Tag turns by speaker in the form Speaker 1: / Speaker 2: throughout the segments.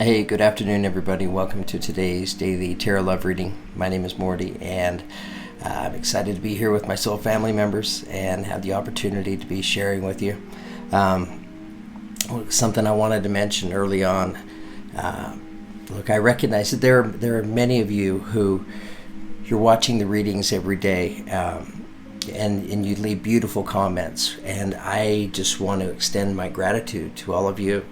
Speaker 1: Hey, good afternoon, everybody. Welcome to today's daily tarot love reading. My name is Morty, and I'm excited to be here with my soul family members and have the opportunity to be sharing with you. Something I wanted to mention early on. Look, I recognize that there are many of you who you're watching the readings every day, and you leave beautiful comments, and I just want to extend my gratitude to all of you.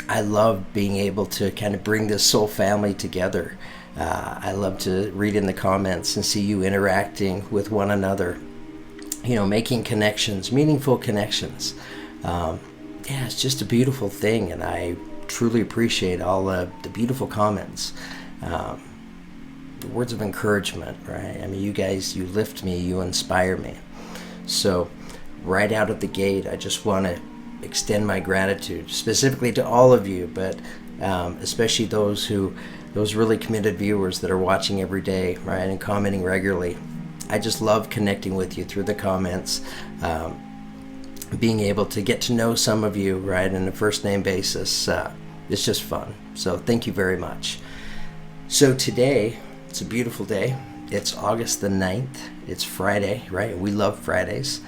Speaker 1: I love being able to kind of bring this soul family together. I love to read in the comments and see you interacting with one another, making connections, meaningful connections. It's just a beautiful thing, and I truly appreciate all the beautiful comments. The words of encouragement, right? I mean, you guys, you lift me, you inspire me. So right out of the gate, I just want to extend my gratitude specifically to all of you, but especially those really committed viewers that are watching every day, right, and commenting regularly. I just love connecting with you through the comments, being able to get to know some of you, right, on a first name basis. It's just fun. So thank you very much. So today, it's a beautiful day. It's August the 9th. It's Friday, right? We love Fridays.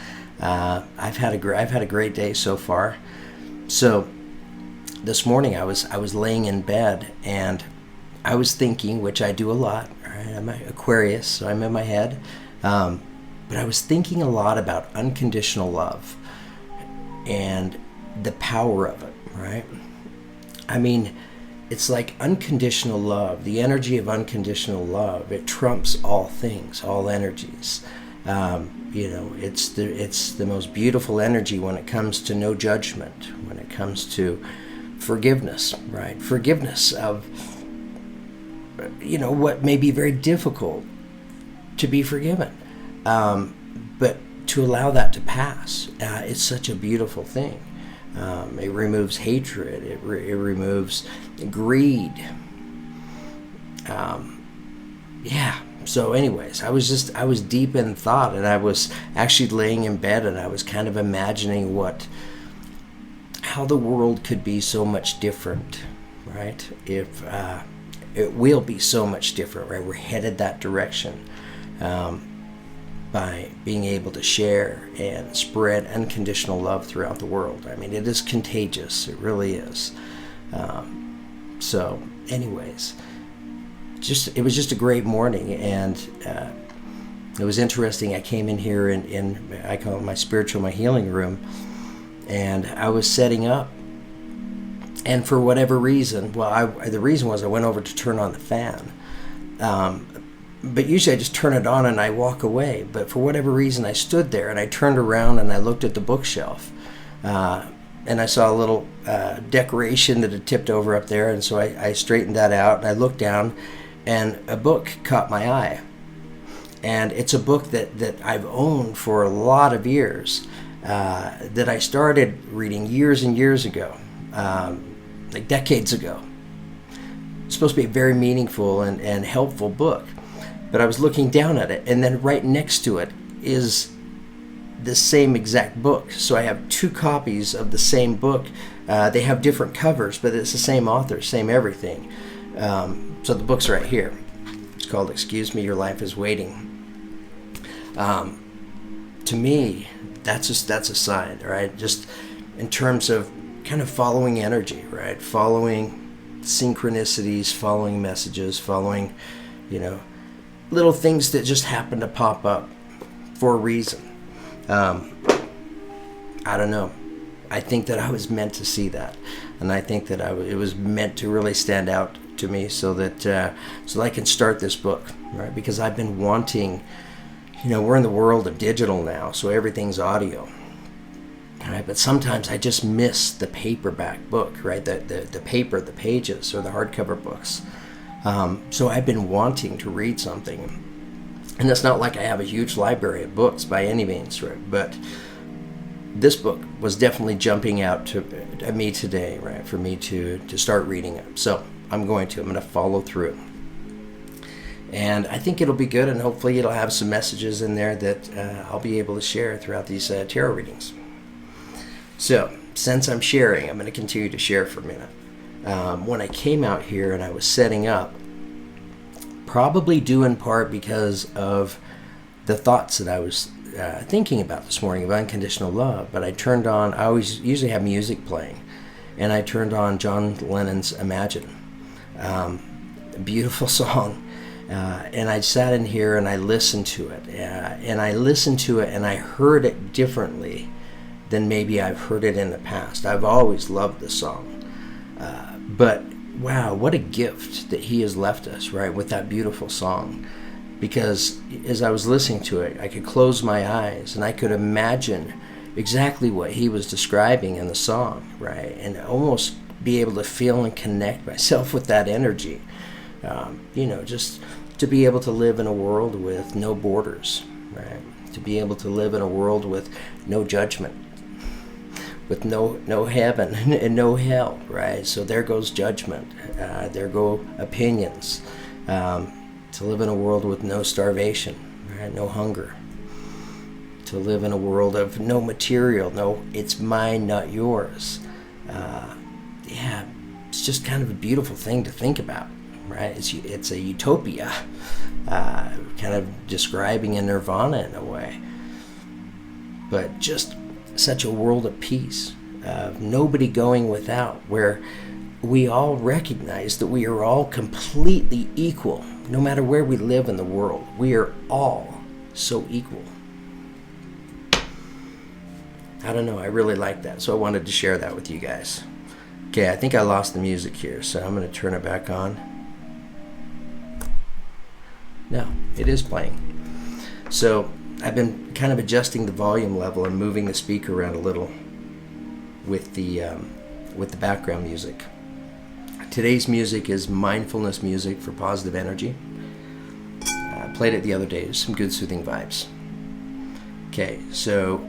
Speaker 1: I've had a great day so far. So this morning I was laying in bed and I was thinking, which I do a lot. Right? I'm an Aquarius, so I'm in my head. But I was thinking a lot about unconditional love and the power of it. Right? I mean, it's like unconditional love. The energy of unconditional love, it trumps all things, all energies. It's the most beautiful energy when it comes to no judgment, when it comes to forgiveness, right? Forgiveness of, what may be very difficult to be forgiven. But to allow that to pass, it's such a beautiful thing. It removes hatred. It removes greed. So anyways, I was deep in thought, and I was actually laying in bed, and I was kind of imagining how the world could be so much different, right? If it will be so much different, right? We're headed that direction by being able to share and spread unconditional love throughout the world. I mean, it is contagious. It really is. So anyways, it was just a great morning, and it was interesting. I came in here in I call it my healing room, and I was setting up, and for whatever reason, the reason was I went over to turn on the fan, but usually I just turn it on and I walk away, but for whatever reason I stood there and I turned around and I looked at the bookshelf, and I saw a little decoration that had tipped over up there, and so I straightened that out, and I looked down, and a book caught my eye. And it's a book that I've owned for a lot of years, that I started reading years and years ago, like decades ago. It's supposed to be a very meaningful and helpful book. But I was looking down at it, and then right next to it is the same exact book. So I have two copies of the same book. They have different covers, but it's the same author, same everything. So the book's right here. It's called Excuse Me, Your Life is Waiting. To me, that's a sign, right? Just in terms of kind of following energy, right? Following synchronicities, following messages, following, little things that just happen to pop up for a reason. I don't know. I think that I was meant to see that, and I think that it was meant to really stand out to me, so that I can start this book, right? Because I've been wanting, we're in the world of digital now, so everything's audio, right? But sometimes I just miss the paperback book, right? The paper, the pages, or the hardcover books. So I've been wanting to read something, and it's not like I have a huge library of books by any means, right? But this book was definitely jumping out to me today, right? For me to start reading it. So I'm going to follow through. And I think it'll be good, and hopefully it'll have some messages in there that I'll be able to share throughout these tarot readings. So, since I'm sharing, I'm going to continue to share for a minute. when I came out here and I was setting up, probably due in part because of the thoughts that I was thinking about this morning of unconditional love. But I turned on, I always usually have music playing, and I turned on John Lennon's Imagine. A beautiful song. And I sat in here and I listened to it. And I heard it differently than maybe I've heard it in the past. I've always loved the song. But wow, what a gift that he has left us, right, with that beautiful song. Because as I was listening to it, I could close my eyes and I could imagine exactly what he was describing in the song, right? And almost be able to feel and connect myself with that energy. Just to be able to live in a world with no borders, right? To be able to live in a world with no judgment, with no heaven and no hell, right? So there goes judgment, there go opinions. To live in a world with no starvation, right? No hunger. To live in a world of no material, no, it's mine, not yours. It's just kind of a beautiful thing to think about, right? It's a utopia, kind of describing a nirvana in a way. But just such a world of peace, nobody going without, where we all recognize that we are all completely equal, no matter where we live in the world. We are all so equal. I don't know, I really like that, so I wanted to share that with you guys. Okay, I think I lost the music here, so I'm going to turn it back on. No, it is playing. So I've been kind of adjusting the volume level and moving the speaker around a little with the background music. Today's music is mindfulness music for positive energy. I played it the other day, some good soothing vibes. Okay, so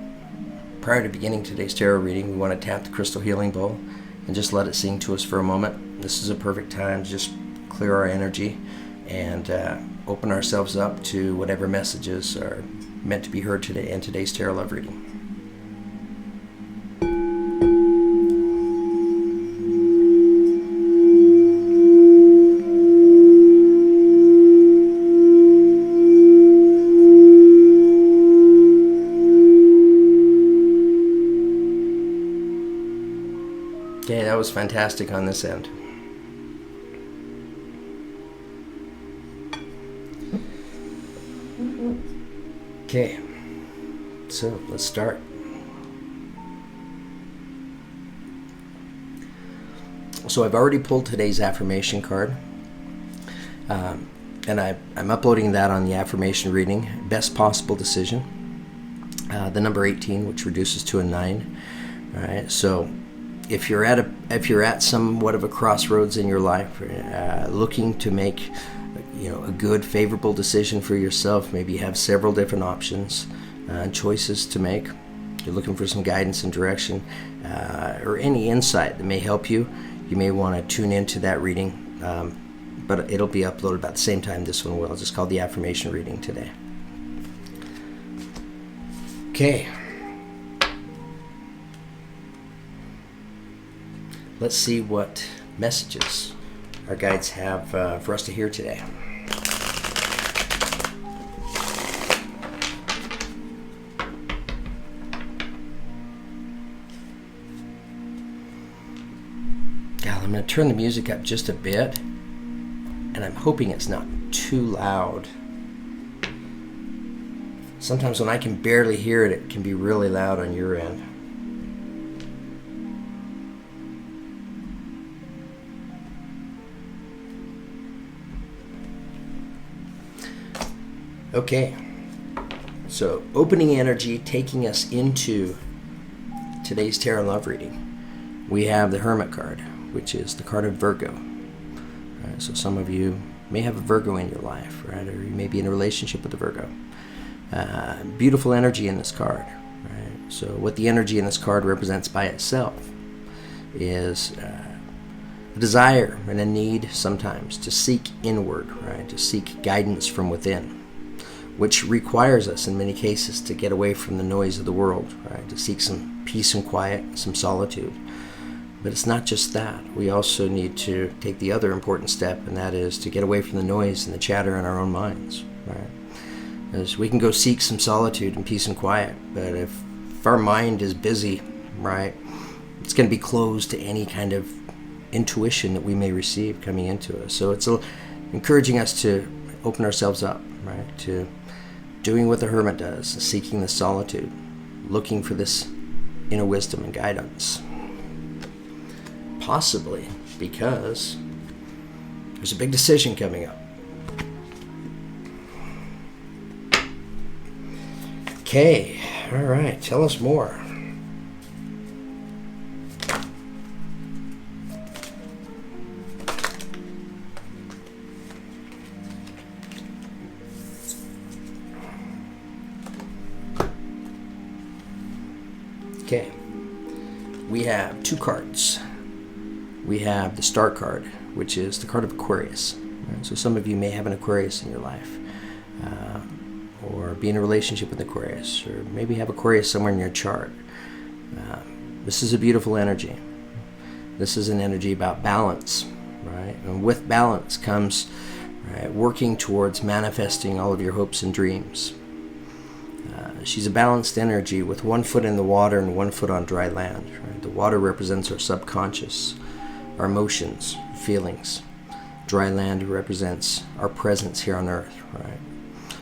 Speaker 1: prior to beginning today's tarot reading, we want to tap the crystal healing bowl and just let it sing to us for a moment. This is a perfect time to just clear our energy and open ourselves up to whatever messages are meant to be heard today in today's tarot love reading. Okay, that was fantastic on this end. Okay, so let's start. So I've already pulled today's affirmation card, and I'm uploading that on the affirmation reading, best possible decision, the number 18, which reduces to a 9. All right, so if you're at somewhat of a crossroads in your life, looking to make a good, favorable decision for yourself, maybe you have several different options and choices to make. You're looking for some guidance and direction, or any insight that may help you. You may want to tune into that reading, but it'll be uploaded about the same time this one will. It's just called the affirmation reading today. Okay. Let's see what messages our guides have for us to hear today. God, I'm going to turn the music up just a bit, and I'm hoping it's not too loud. Sometimes when I can barely hear it, it can be really loud on your end. Okay, so opening energy, taking us into today's tarot love reading. We have the Hermit card, which is the card of Virgo. Right, so some of you may have a Virgo in your life, right? Or you may be in a relationship with a Virgo. Beautiful energy in this card, right? So what the energy in this card represents by itself is a desire and a need sometimes to seek inward, right? To seek guidance from within, which requires us in many cases to get away from the noise of the world, right? To seek some peace and quiet, some solitude, But it's not just that. We also need to take the other important step, and that is to get away from the noise and the chatter in our own minds, right? As we can go seek some solitude and peace and quiet, but if our mind is busy, right, it's going to be closed to any kind of intuition that we may receive coming into us. So it's encouraging us to open ourselves up, right, to doing what the hermit does, seeking the solitude, looking for this inner wisdom and guidance. Possibly because there's a big decision coming up. Okay, all right, tell us more. Okay, we have two cards. We have the Star card, which is the card of Aquarius. Right? So some of you may have an Aquarius in your life, or be in a relationship with Aquarius, or maybe have Aquarius somewhere in your chart. This is a beautiful energy. This is an energy about balance, right? And with balance comes, right, working towards manifesting all of your hopes and dreams. She's a balanced energy with one foot in the water and one foot on dry land. Right? The water represents our subconscious, our emotions, feelings. Dry land represents our presence here on earth, right?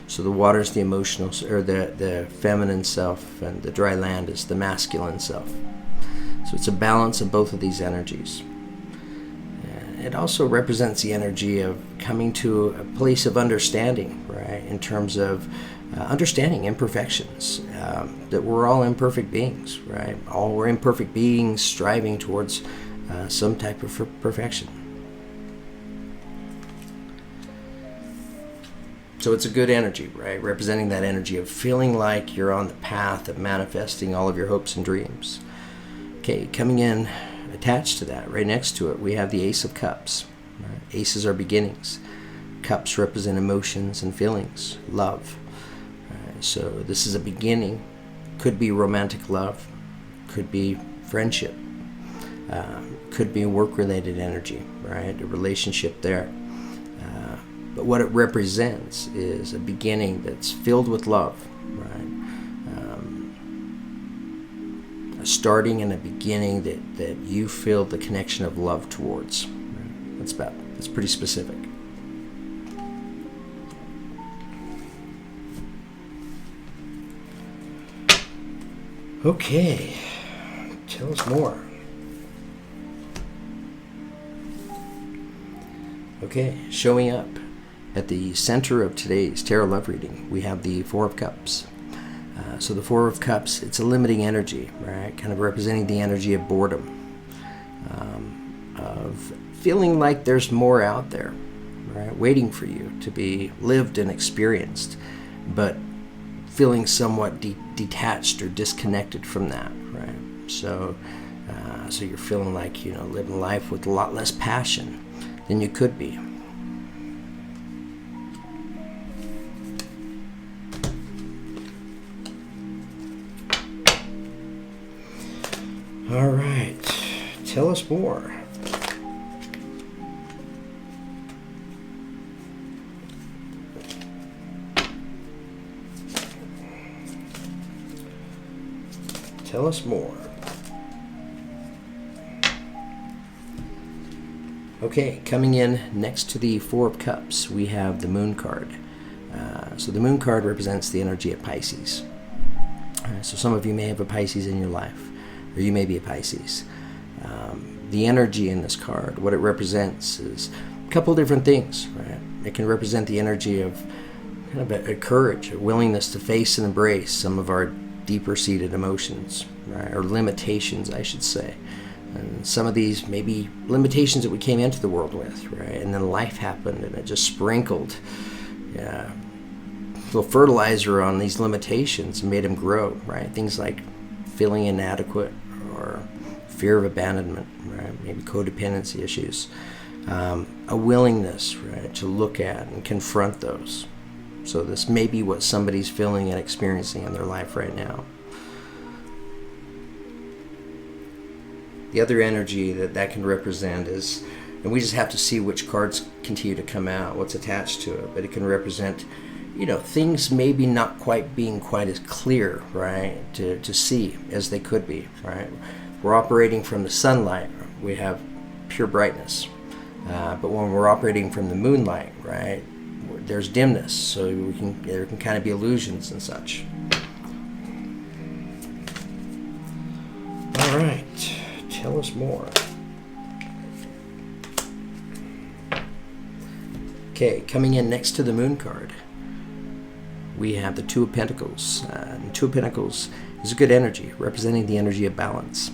Speaker 1: So the water is the emotional, or the feminine self, and the dry land is the masculine self. So it's a balance of both of these energies. And it also represents the energy of coming to a place of understanding, right? In terms of understanding imperfections, that we're all imperfect beings, right? All we're imperfect beings striving towards some type of perfection. So it's a good energy, right? Representing that energy of feeling like you're on the path of manifesting all of your hopes and dreams. Okay, coming in attached to that, right next to it, we have the Ace of Cups. Right? Aces are beginnings. Cups represent emotions and feelings, love. Right? So this is a beginning. Could be romantic love. Could be friendship. Could be a work-related energy, right? A relationship there. But what it represents is a beginning that's filled with love, right? A starting and a beginning that you feel the connection of love towards. Right? That's pretty specific. Okay, tell us more. Okay, showing up at the center of today's tarot love reading, we have the Four of Cups. So the Four of Cups, it's a limiting energy, right? Kind of representing the energy of boredom, of feeling like there's more out there, right? Waiting for you to be lived and experienced, but feeling somewhat detached or disconnected from that, right? So you're feeling like, living life with a lot less passion than you could be. All right, tell us more. Tell us more. Okay, coming in next to the Four of Cups, we have the Moon card. So the Moon card represents the energy of Pisces. So some of you may have a Pisces in your life, or you may be a Pisces. The energy in this card, what it represents is a couple different things, right? It can represent the energy of kind of a courage, a willingness to face and embrace some of our deeper-seated emotions, right? Or limitations, I should say. And some of these may be limitations that we came into the world with, right? And then life happened and it just sprinkled a little fertilizer on these limitations and made them grow, right? Things like feeling inadequate or fear of abandonment, right? Maybe codependency issues. A willingness, right, to look at and confront those. So this may be what somebody's feeling and experiencing in their life right now. The other energy that can represent is, and we just have to see which cards continue to come out, what's attached to it, but it can represent, things maybe not quite being quite as clear, right, to see as they could be, right? We're operating from the sunlight, we have pure brightness. But when we're operating from the moonlight, right, there's dimness, so there can kind of be illusions and such. All right, tell us more. Okay, coming in next to the Moon card, we have the Two of Pentacles. And Two of Pentacles is a good energy, representing the energy of balance.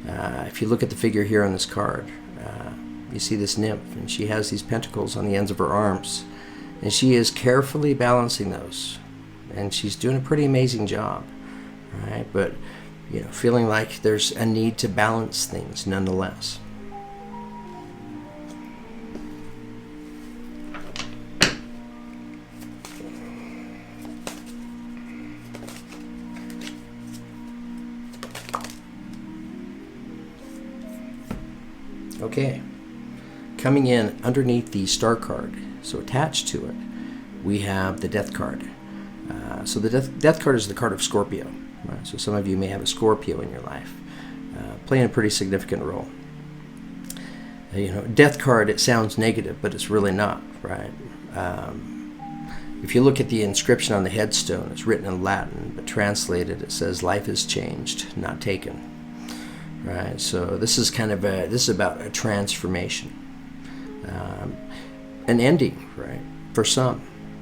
Speaker 1: If you look at the figure here on this card, you see this nymph, and she has these pentacles on the ends of her arms, and she is carefully balancing those, and she's doing a pretty amazing job, right? But feeling like there's a need to balance things nonetheless. Okay, coming in underneath the Star card, so attached to it, we have the Death card. So the death card is the card of Scorpio. Right? So some of you may have a Scorpio in your life, playing a pretty significant role. Death card, it sounds negative, but it's really not, right? If you look at the inscription on the headstone, it's written in Latin, but translated it says, "Life is changed, not taken." Right, so this is about a transformation, an ending, right? For some,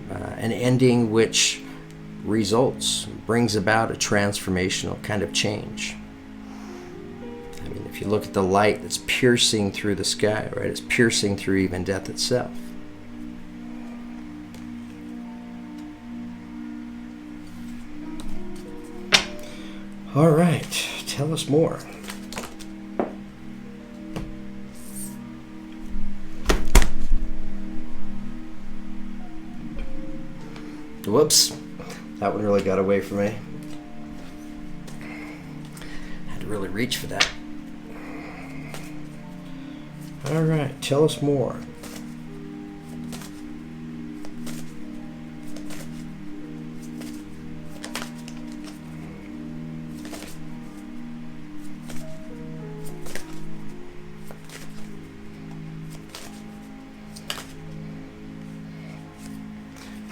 Speaker 1: an ending which brings about a transformational kind of change. I mean, if you look at the light that's piercing through the sky, right? It's piercing through even death itself. All right, tell us more. Whoops, that one really got away from me. Had to really reach for that. All right, tell us more.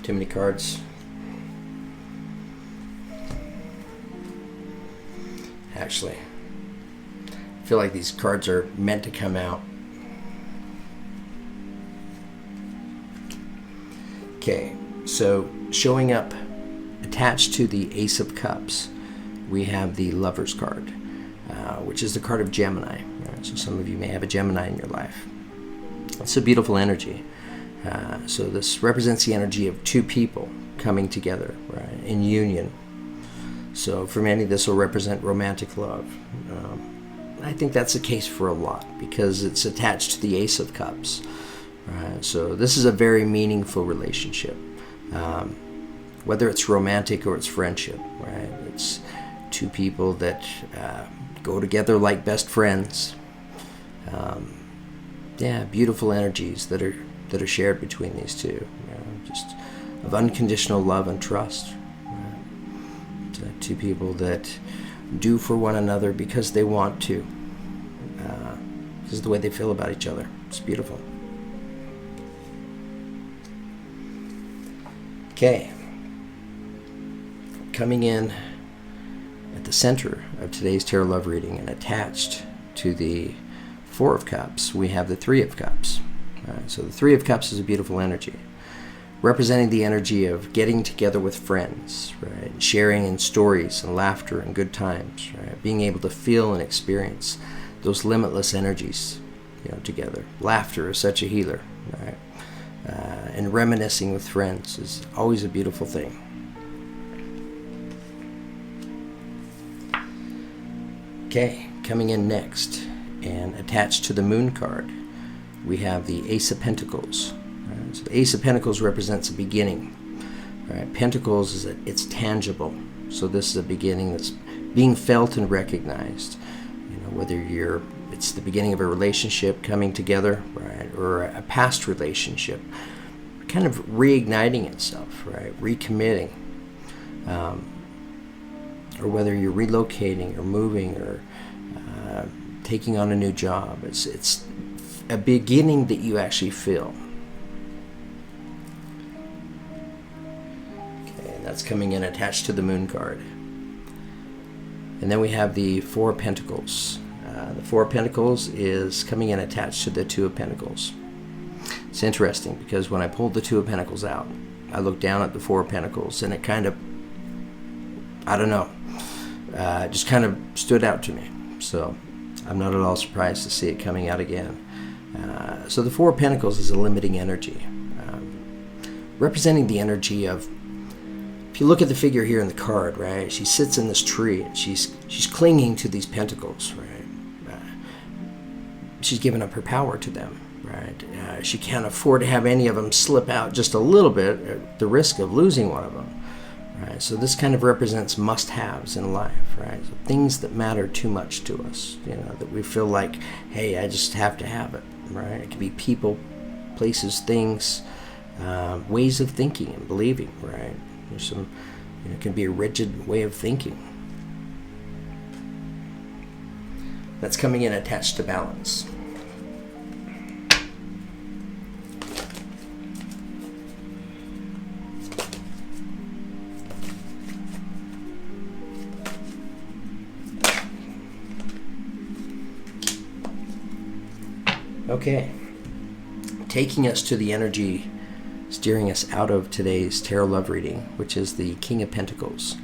Speaker 1: Too many cards. Actually, I feel like these cards are meant to come out. Okay, so showing up attached to the Ace of Cups, we have the Lover's card, which is the card of Gemini. Right? So some of you may have a Gemini in your life. It's a beautiful energy. So this represents the energy of two people coming together, right, in union. So for many, this will represent romantic love. I think that's the case for a lot because it's attached to the Ace of Cups. Right? So this is a very meaningful relationship, whether it's romantic or it's friendship. Right? It's two people that go together like best friends. Beautiful energies that are shared between these two, just of unconditional love and trust. Two people that do for one another because they want to, because of the way they feel about each other. It's beautiful. Okay, coming in at the center of today's tarot love reading and attached to the Four of Cups, we have the Three of Cups. So the Three of Cups is a beautiful energy, representing the energy of getting together with friends, right? Sharing in stories and laughter and good times, right? Being able to feel and experience those limitless energies, together. Laughter is such a healer, right? And reminiscing with friends is always a beautiful thing. Okay, coming in next and attached to the Moon card, we have the Ace of Pentacles. Right? So the Ace of Pentacles represents a beginning. Right? Pentacles is it's tangible. So this is a beginning that's being felt and recognized. whether it's the beginning of a relationship coming together, right, or a past relationship kind of reigniting itself, right, recommitting, or whether you're relocating or moving or taking on a new job. It's a beginning that you actually feel. Okay, and that's coming in attached to the Moon card. And then we have the Four of Pentacles. The Four of Pentacles is coming in attached to the Two of Pentacles. It's interesting because when I pulled the Two of Pentacles out, I looked down at the Four of Pentacles, and it kind of, I don't know, just kind of stood out to me. So I'm not at all surprised to see it coming out again. So the Four of Pentacles is a limiting energy, representing the energy of, if you look at the figure here in the card, right, she sits in this tree and she's clinging to these pentacles, right? She's given up her power to them, right? She can't afford to have any of them slip out just a little bit at the risk of losing one of them, right? So this kind of represents must-haves in life, right? So things that matter too much to us, that we feel like, hey, I just have to have it, right? It could be people, places, things, ways of thinking and believing, right? There's some, it can be a rigid way of thinking. That's coming in attached to balance. Okay, taking us to the energy steering us out of today's tarot love reading, which is the King of Pentacles.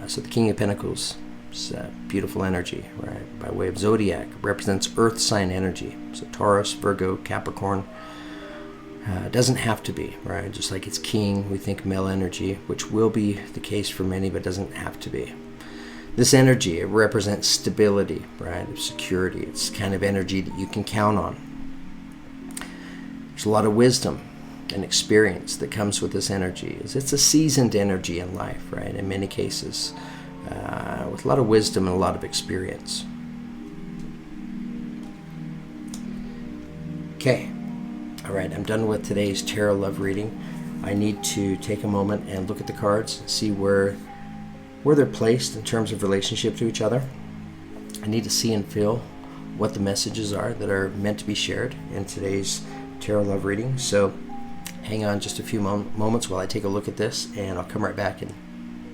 Speaker 1: So the King of Pentacles is beautiful energy, right? By way of zodiac, represents earth sign energy. So Taurus, Virgo, Capricorn. Doesn't have to be, right? Just like it's king, we think male energy, which will be the case for many, but doesn't have to be. This energy, it represents stability, right? Security. It's kind of energy that you can count on. There's a lot of wisdom and experience that comes with this energy. It's a seasoned energy in life, right? In many cases, with a lot of wisdom and a lot of experience. Okay, all right, I'm done with today's tarot love reading. I need to take a moment and look at the cards and see where they're placed in terms of relationship to each other. I need to see and feel what the messages are that are meant to be shared in today's tarot love reading. So hang on just a few moments while I take a look at this, and I'll come right back and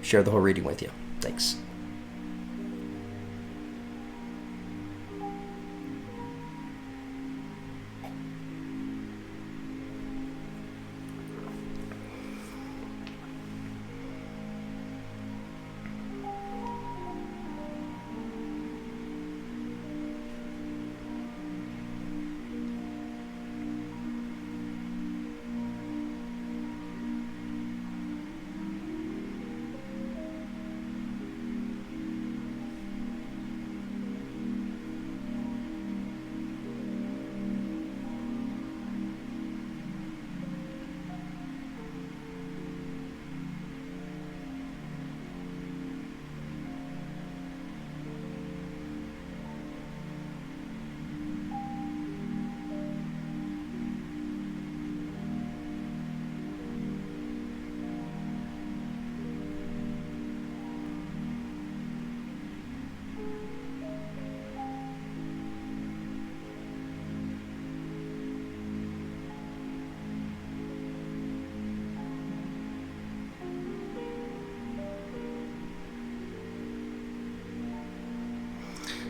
Speaker 1: share the whole reading with you. Thanks.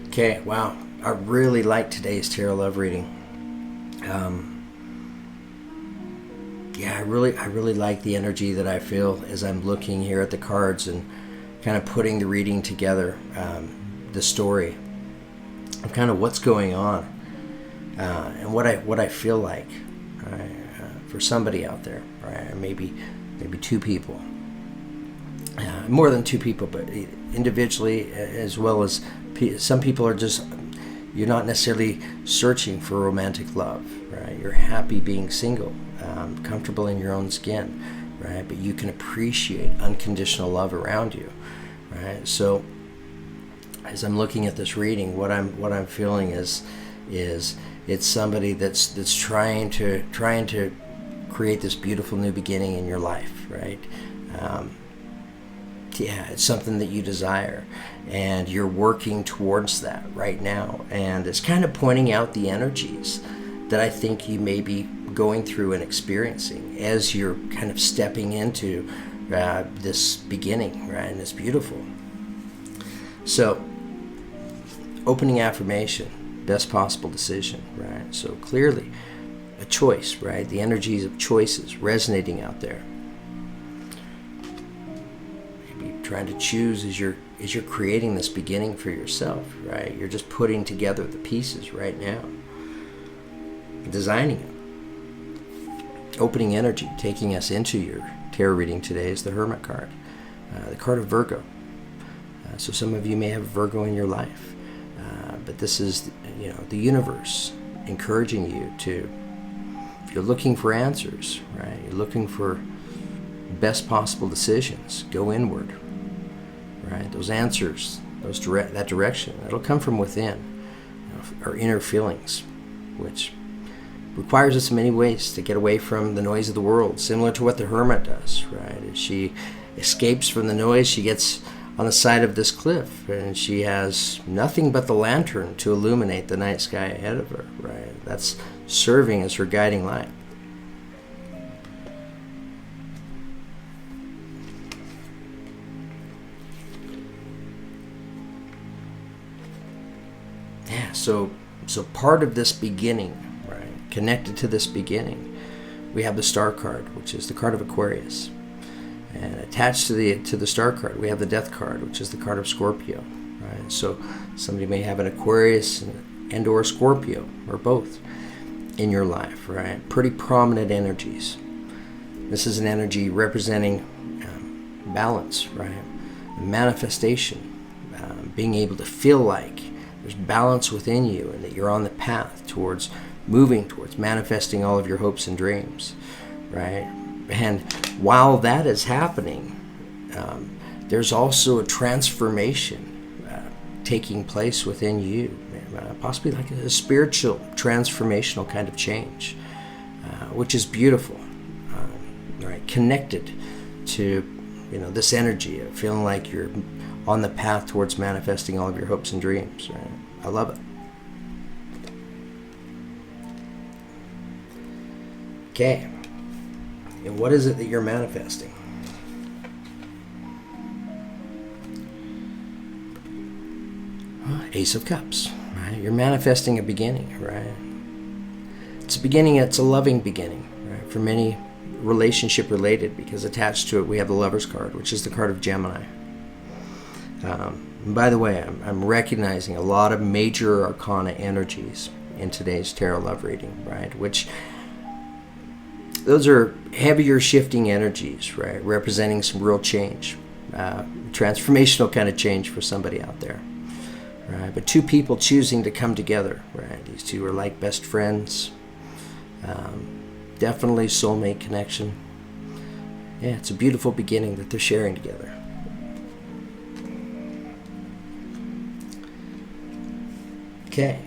Speaker 1: Okay, wow. I really like today's tarot love reading. I really like the energy that I feel as I'm looking here at the cards and kind of putting the reading together, the story of kind of what's going on, and what I feel like, right, for somebody out there, right? Maybe two people, more than two people, but individually, as well as some people are just, you're not necessarily searching for romantic love, right? You're happy being single, comfortable in your own skin, right? But you can appreciate unconditional love around you, right? So as I'm looking at this reading, what I'm feeling is it's somebody that's trying to create this beautiful new beginning in your life, right? Yeah, it's something that you desire, and you're working towards that right now. And it's kind of pointing out the energies that I think you may be going through and experiencing as you're kind of stepping into this beginning, right? And it's beautiful. So, opening affirmation, best possible decision, right? So clearly, a choice, right? The energies of choices resonating out there. Trying to choose as you're creating this beginning for yourself, right? You're just putting together the pieces right now, designing it. Opening energy, taking us into your tarot reading today is the Hermit card, the card of Virgo. So some of you may have Virgo in your life, but this is the universe encouraging you to, if you're looking for answers, right? You're looking for best possible decisions, go inward. Right, those answers, that direction, that'll come from within, our inner feelings, which requires us in many ways to get away from the noise of the world, similar to what the hermit does, right? As she escapes from the noise, she gets on the side of this cliff, and she has nothing but the lantern to illuminate the night sky ahead of her, right? That's serving as her guiding light. So part of this beginning, right, connected to this beginning, we have the Star card, which is the card of Aquarius. And attached to the Star card, we have the Death card, which is the card of Scorpio, right? So somebody may have an Aquarius and or Scorpio, or both, in your life, right? Pretty prominent energies. This is an energy representing balance, right? Manifestation, being able to feel like there's balance within you and that you're on the path towards moving towards manifesting all of your hopes and dreams, right? And while that is happening, there's also a transformation taking place within you, possibly like a spiritual transformational kind of change, which is beautiful, right? Connected to this energy of feeling like you're on the path towards manifesting all of your hopes and dreams, right? I love it. Okay. And what is it that you're manifesting? Ace of Cups, right? You're manifesting a beginning, right? It's a beginning, it's a loving beginning, right? For many, relationship related, because attached to it we have the Lover's card, which is the card of Gemini. And by the way, I'm recognizing a lot of major arcana energies in today's tarot love reading, right? Which those are heavier shifting energies, right? Representing some real change, transformational kind of change for somebody out there, right? But two people choosing to come together, right? These two are like best friends. Definitely soulmate connection. Yeah, it's a beautiful beginning that they're sharing together. Okay.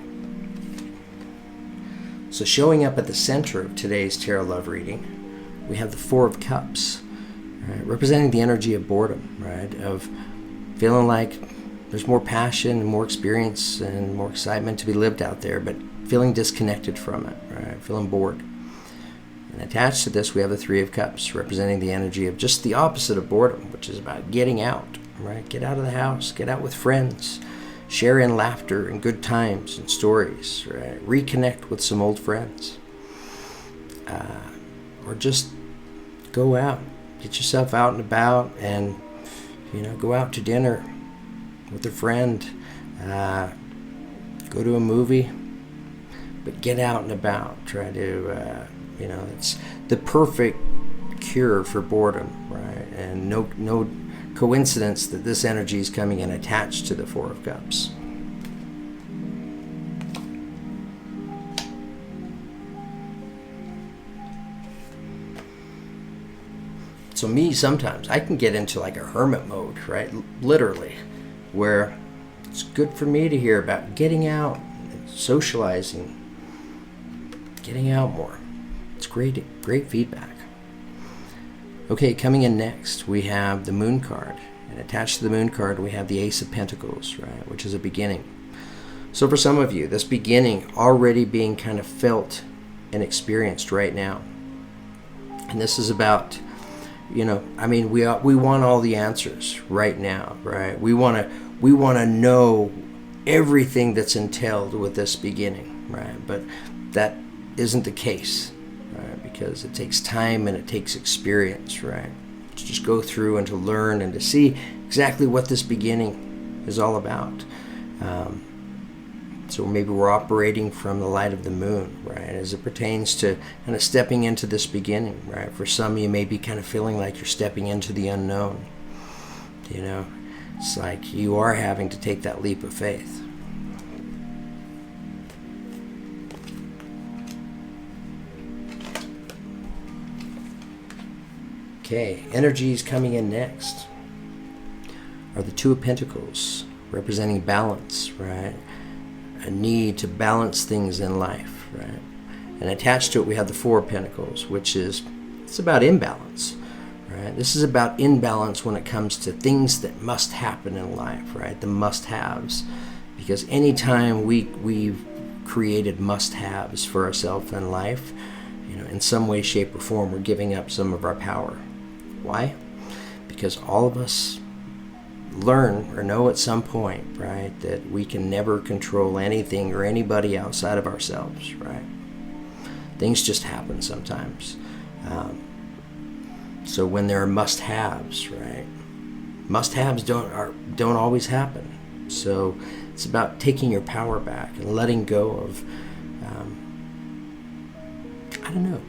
Speaker 1: So showing up at the center of today's tarot love reading, we have the Four of Cups, right? Representing the energy of boredom, right? Of feeling like there's more passion and more experience and more excitement to be lived out there, but feeling disconnected from it, right? Feeling bored. And attached to this, we have the Three of Cups, representing the energy of just the opposite of boredom, which is about getting out, right? Get out of the house, get out with friends, share in laughter and good times and stories, right? Reconnect with some old friends. Or just go out, get yourself out and about and, go out to dinner with a friend, go to a movie, but get out and about. Try to, it's the perfect cure for boredom, right? And no coincidence that this energy is coming in attached to the Four of Cups. So me, sometimes I can get into like a hermit mode, right? Literally, where It's good for me to hear about getting out, socializing, getting out more. It's great feedback. Okay, coming in next, we have the Moon card. And attached to the Moon card, we have the Ace of Pentacles, right, which is a beginning. So for some of you, this beginning already being kind of felt and experienced right now. And this is about, we want all the answers right now, right? We want to know everything that's entailed with this beginning, right? But that isn't the case, right? Because it takes time and it takes experience, right? To just go through and to learn and to see exactly what this beginning is all about. So maybe we're operating from the light of the moon, right, as it pertains to kind of stepping into this beginning, right? For some, you may be kind of feeling like you're stepping into the unknown. It's like you are having to take that leap of faith. Okay, energies coming in next are the Two of Pentacles, representing balance, right? A need to balance things in life, right? And attached to it, we have the Four of Pentacles, it's about imbalance, right? This is about imbalance when it comes to things that must happen in life, right? The must-haves. Because anytime we've created must-haves for ourselves in life, in some way, shape, or form, we're giving up some of our power. Why? Because all of us learn or know at some point, right, that we can never control anything or anybody outside of ourselves, right? Things just happen sometimes. So when there are must-haves, right, must-haves don't always happen. So it's about taking your power back and letting go of,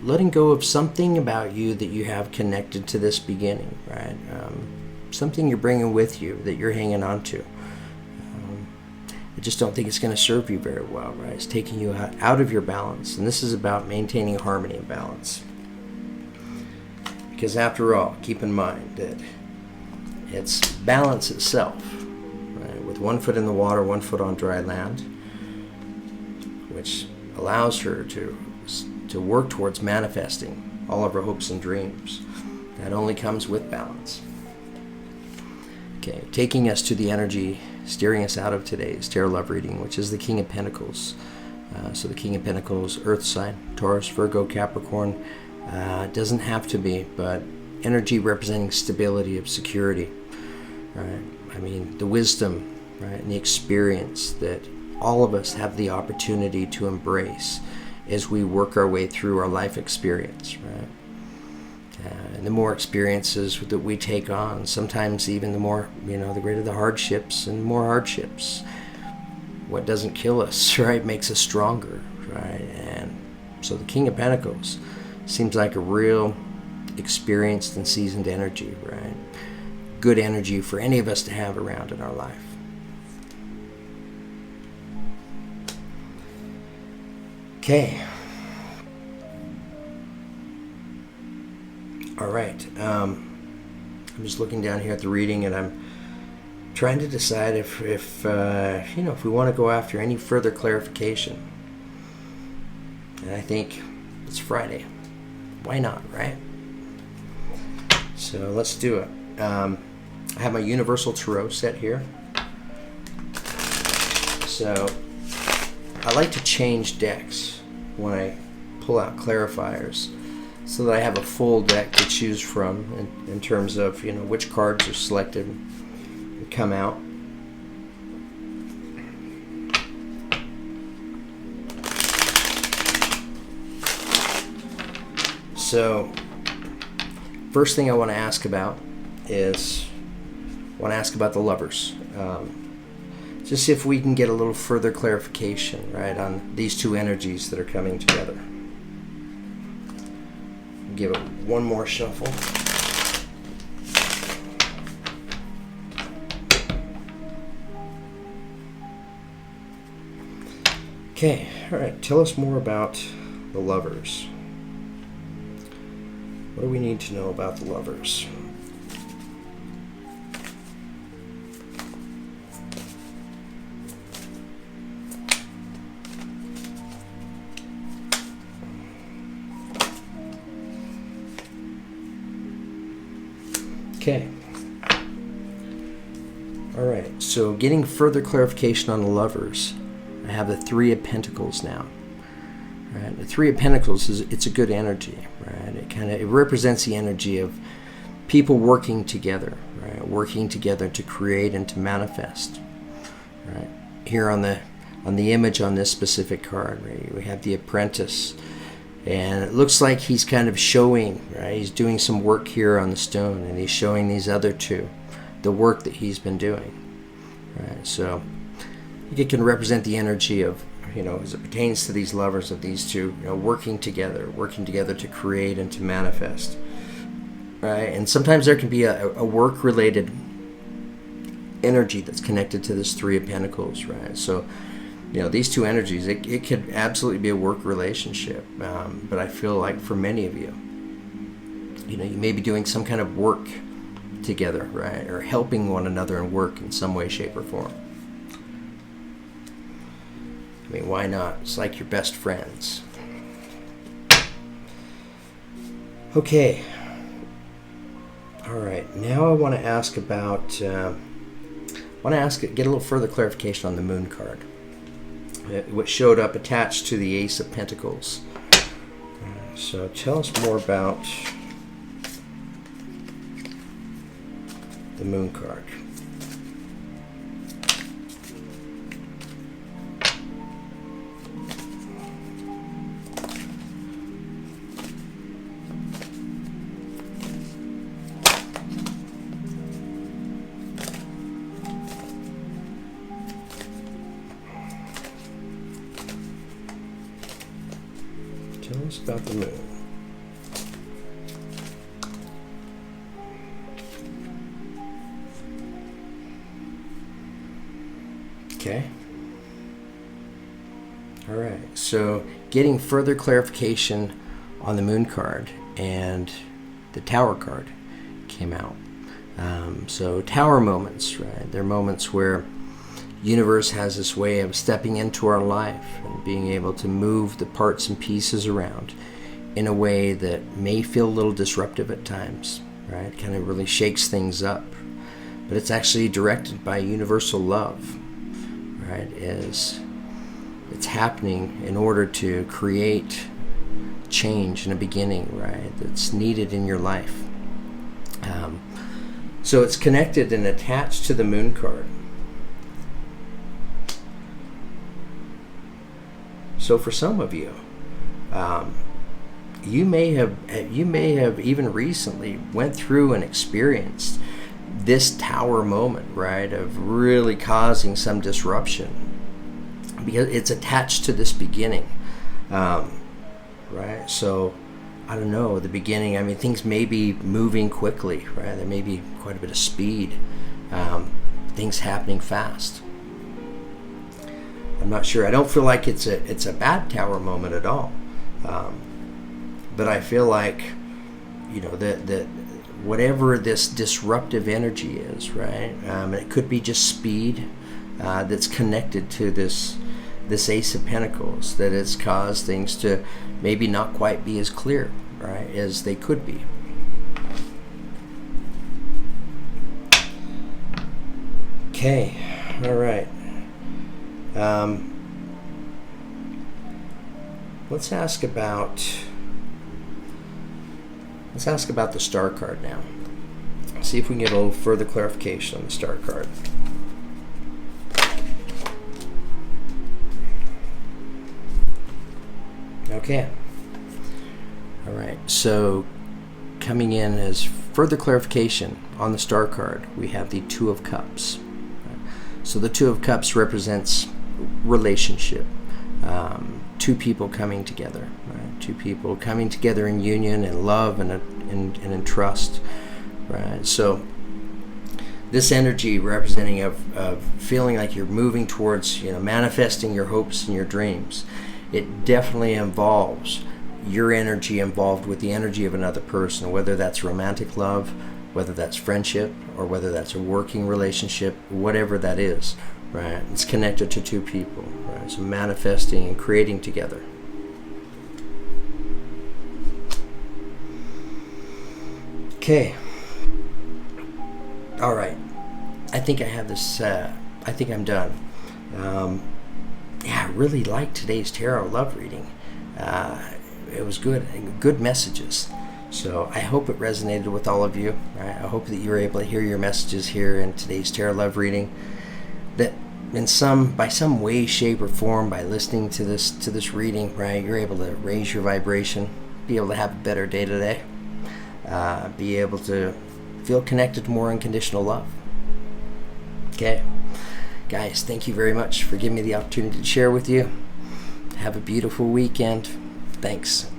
Speaker 1: letting go of something about you that you have connected to this beginning, right? Something you're bringing with you that you're hanging on to. I just don't think it's going to serve you very well, right? It's taking you out of your balance. And this is about maintaining harmony and balance. Because after all, keep in mind that it's balance itself, right? With 1 foot in the water, 1 foot on dry land, which allows her to work towards manifesting all of her hopes and dreams. That only comes with balance. Okay, taking us to the energy, steering us out of today's tarot love reading, which is the King of Pentacles. So the King of Pentacles, Earth sign, Taurus, Virgo, Capricorn. Doesn't have to be, but energy representing stability of security. Right? The wisdom, right, and the experience that all of us have the opportunity to embrace as we work our way through our life experience, right? And the more experiences that we take on, sometimes even the more, the greater the hardships and more hardships. What doesn't kill us, right, makes us stronger, right? And so the King of Pentacles seems like a real experienced and seasoned energy, right? Good energy for any of us to have around in our life. Okay. All right. I'm just looking down here at the reading, and I'm trying to decide if we want to go after any further clarification. And I think it's Friday. Why not, right? So let's do it. I have my Universal Tarot set here. So I like to change decks when I pull out clarifiers, so that I have a full deck to choose from in terms of which cards are selected and come out. So first thing I want to ask about is the Lovers. Just see if we can get a little further clarification, right, on these two energies that are coming together. Give it one more shuffle. Okay, all right, tell us more about the Lovers. What do we need to know about the Lovers? Okay. All right, so getting further clarification on the lovers, I have the Three of Pentacles now. Right? The Three of Pentacles it's a good energy, right? It represents the energy of people working together, right? Working together to create and to manifest, right? Here on the image on this specific card, right? We have the Apprentice, and it looks like he's kind of showing, right? He's doing some work here on the stone, and he's showing these other two the work that he's been doing, right? So it can represent the energy of, as it pertains to these lovers of these two, working together to create and to manifest, right? And sometimes there can be a work-related energy that's connected to this Three of Pentacles, right? So, these two energies, it could absolutely be a work relationship, but I feel like for many of you, you may be doing some kind of work together, right? Or helping one another in work in some way, shape, or form. I mean, why not? It's like your best friends. Okay. All right. Now I want to ask about, get a little further clarification on the Moon card. What showed up attached to the Ace of Pentacles. So tell us more about the Moon card. Tell us about the Moon. Okay. All right. So getting further clarification on the Moon card, and the Tower card came out. So Tower moments, right? They're moments where universe has this way of stepping into our life and being able to move the parts and pieces around in a way that may feel a little disruptive at times, right? Kind of really shakes things up. But it's actually directed by universal love, right? It's happening in order to create change in a beginning, right? That's needed in your life. So it's connected and attached to the Moon card. So for some of you, you may have even recently went through and experienced this Tower moment, right, of really causing some disruption, because it's attached to this beginning, right? So I don't know, the beginning, I mean, things may be moving quickly, right? There may be quite a bit of speed, things happening fast. I'm not sure. I don't feel like it's a bad Tower moment at all, but I feel like, that whatever this disruptive energy is, right? And it could be just speed that's connected to this Ace of Pentacles, that it's caused things to maybe not quite be as clear, right, as they could be. Okay, all right. Let's ask about the Star card now. See if we can get a little further clarification on the Star card. Okay. All right. So coming in as further clarification on the Star card, we have the Two of Cups. So the Two of Cups represents relationship, two people coming together, right? Two people coming together in union and love and in trust, right? So this energy representing of feeling like you're moving towards, manifesting your hopes and your dreams, it definitely involves your energy involved with the energy of another person, whether that's romantic love, whether that's friendship, or whether that's a working relationship, whatever that is, right? It's connected to two people, right? So manifesting and creating together. Okay. All right. I think I have this. I think I'm done. Yeah, I really liked today's tarot love reading. It was good. Good messages. So I hope it resonated with all of you. Right? I hope that you were able to hear your messages here in today's tarot love reading. That by some way, shape, or form, by listening to this reading, right, you're able to raise your vibration, be able to have a better day today, be able to feel connected to more unconditional love. Okay, guys, thank you very much for giving me the opportunity to share with you. Have a beautiful weekend. Thanks.